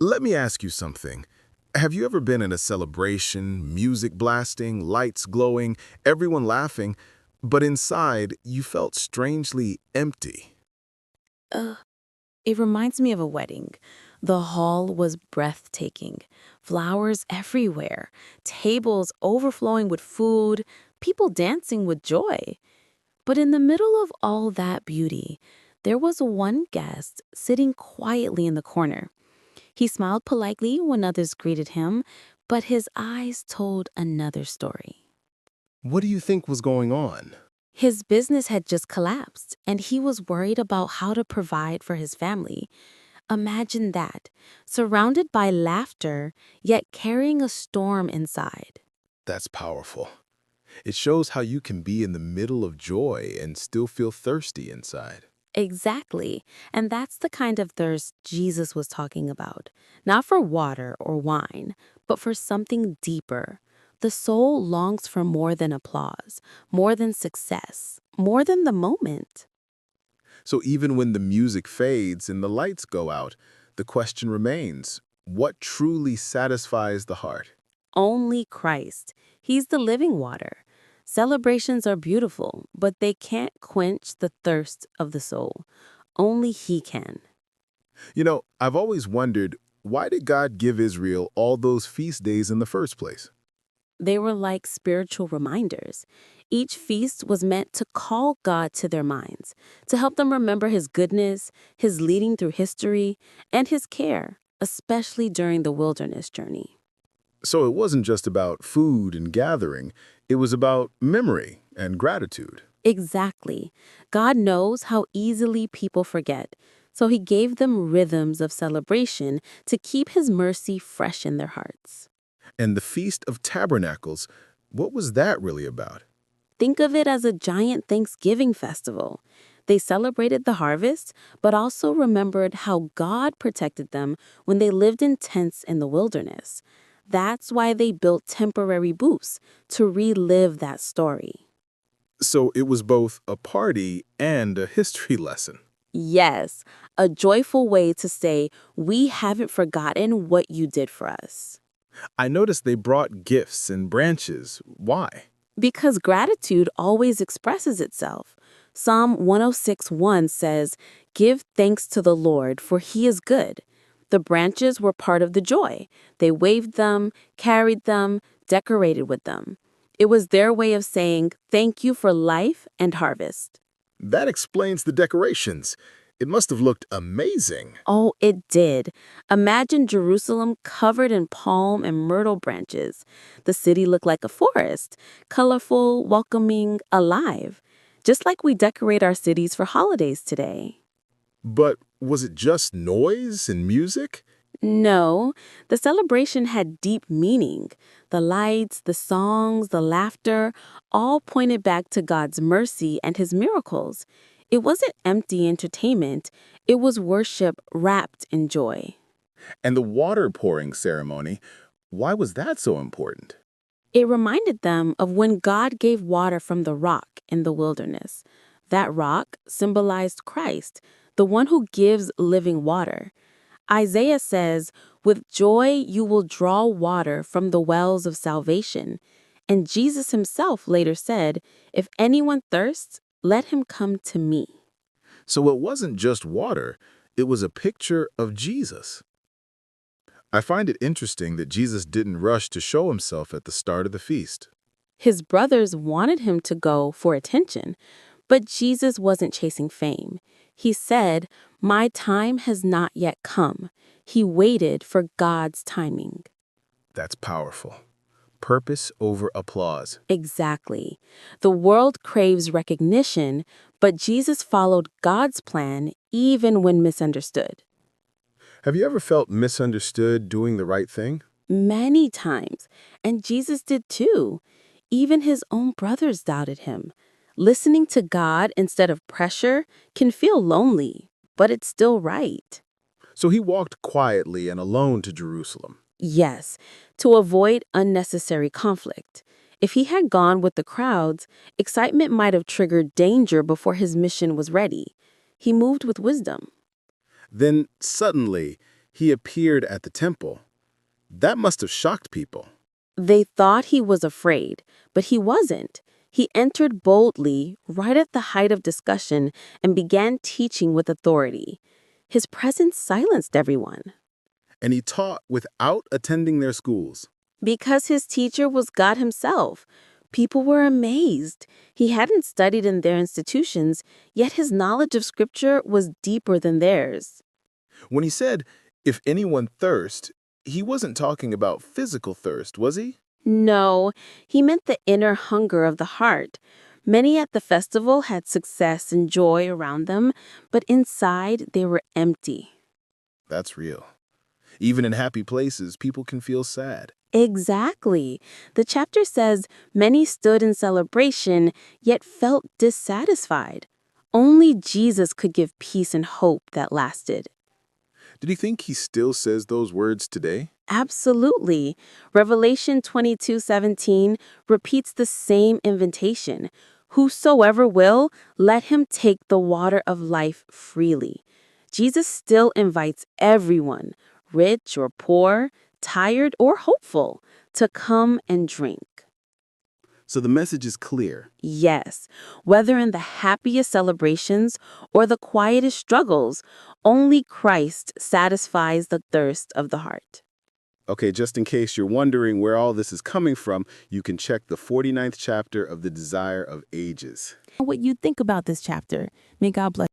Let me ask you something. Have you ever been in a celebration, music blasting, lights glowing, everyone laughing, but inside you felt strangely empty? Uh, it reminds me of a wedding. The hall was breathtaking. Flowers everywhere, tables overflowing with food, people dancing with joy. But in the middle of all that beauty, there was one guest sitting quietly in the corner. He smiled politely when others greeted him, but his eyes told another story. What do you think was going on? His business had just collapsed, and he was worried about how to provide for his family. Imagine that, surrounded by laughter, yet carrying a storm inside. That's powerful. It shows how you can be in the middle of joy and still feel thirsty inside. Exactly. And that's the kind of thirst Jesus was talking about. Not for water or wine, but for something deeper. The soul longs for more than applause, more than success, more than the moment. So even when the music fades and the lights go out, the question remains, what truly satisfies the heart? Only Christ. He's the living water. Celebrations are beautiful, but they can't quench the thirst of the soul. Only He can. I've always wondered, why did God give Israel all those feast days in the first place? They were like spiritual reminders. Each feast was meant to call God to their minds, to help them remember His goodness, His leading through history, and His care, especially during the wilderness journey. So it wasn't just about food and gathering, it was about memory and gratitude. Exactly. God knows how easily people forget, so He gave them rhythms of celebration to keep His mercy fresh in their hearts. And the Feast of Tabernacles, what was that really about? Think of it as a giant Thanksgiving festival. They celebrated the harvest, but also remembered how God protected them when they lived in tents in the wilderness. That's why they built temporary booths to relive that story. So it was both a party and a history lesson. Yes, a joyful way to say, we haven't forgotten what you did for us. I noticed they brought gifts and branches. Why? Because gratitude always expresses itself. Psalm 106:1 says, "Give thanks to the Lord, for he is good." The branches were part of the joy. They waved them, carried them, decorated with them. It was their way of saying, "Thank you for life and harvest." That explains the decorations. It must have looked amazing. Oh, it did. Imagine Jerusalem covered in palm and myrtle branches. The city looked like a forest, colorful, welcoming, alive, just like we decorate our cities for holidays today. But was it just noise and music? No, the celebration had deep meaning. The lights, the songs, the laughter all pointed back to God's mercy and his miracles. It wasn't empty entertainment, it was worship wrapped in joy. And the water pouring ceremony, why was that so important? It reminded them of when God gave water from the rock in the wilderness. That rock symbolized Christ, the one who gives living water. Isaiah says, "With joy you will draw water from the wells of salvation." And Jesus himself later said, "If anyone thirsts, let him come to me." So it wasn't just water, it was a picture of Jesus. I find it interesting that Jesus didn't rush to show himself at the start of the feast. His brothers wanted him to go for attention, but Jesus wasn't chasing fame. He said, "My time has not yet come." He waited for God's timing. That's powerful. Purpose over applause. Exactly. The world craves recognition, but Jesus followed God's plan even when misunderstood. Have you ever felt misunderstood doing the right thing? Many times, and Jesus did too. Even his own brothers doubted him. Listening to God instead of pressure can feel lonely, but it's still right. So he walked quietly and alone to Jerusalem. Yes, to avoid unnecessary conflict. If he had gone with the crowds, excitement might have triggered danger before his mission was ready. He moved with wisdom. Then, suddenly, He appeared at the temple. That must have shocked people. They thought he was afraid, but he wasn't. He entered boldly, right at the height of discussion, and began teaching with authority. His presence silenced everyone. And he taught without attending their schools. Because his teacher was God himself, people were amazed. He hadn't studied in their institutions, yet his knowledge of Scripture was deeper than theirs. When he said, if anyone thirst, he wasn't talking about physical thirst, was he? No, he meant the inner hunger of the heart. Many at the festival had success and joy around them, but inside they were empty. That's real. Even in happy places, people can feel sad. Exactly. The chapter says many stood in celebration, yet felt dissatisfied. Only Jesus could give peace and hope that lasted. Did he think he still says those words today? Absolutely. Revelation 22:17 repeats the same invitation. Whosoever will, let him take the water of life freely. Jesus still invites everyone, rich or poor, tired or hopeful, to come and drink. So the message is clear. Yes, whether in the happiest celebrations or the quietest struggles, only Christ satisfies the thirst of the heart. Okay, just in case you're wondering where all this is coming from, you can check the 49th chapter of The Desire of Ages. What you think about this chapter. May God bless.